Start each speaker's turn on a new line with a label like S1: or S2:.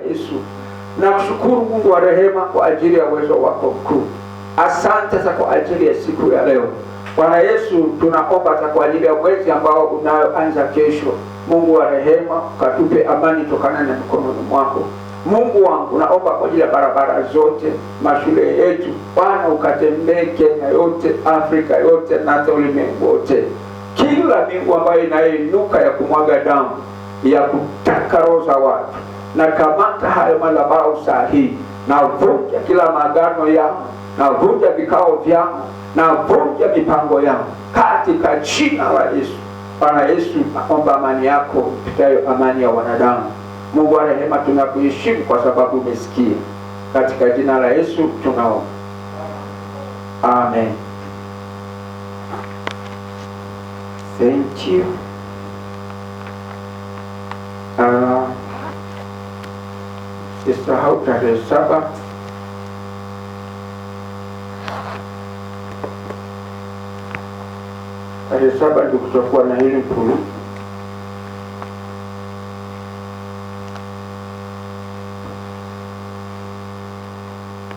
S1: Yesu, nakushukuru Mungu wa rehema kwa ajili ya uwezo wako mkuu. Asante za kwa ajili ya siku ya leo. Bwana Yesu, tunaomba za kwa ajili ya mwezi ambao unayoanza kesho. Mungu wa rehema, ukatupe amani tokana na mkononi mwako. Mungu wangu, naomba kwa ajili ya barabara zote, mashule yetu, Bwana ukatembee Kenya yote, Afrika yote na hata ulimwengu wote. Kila mbingu ambayo inainuka ya kumwaga damu, ya kutaka roho za watu, na kamata hayo madhabahu sahihi, na vunja kila maagano yao, na vunja vikao vyao, na vunja mipango yao katika jina la Yesu. Bwana Yesu, naomba amani yako ipitayo amani ya wanadamu. Mungu wa rehema, tunakuheshimu kwa sababu umesikia. Katika jina la Yesu tunaomba. Amen. Thank you. Sisahau tarehe 7 ndio kutakuwa na hili pulu.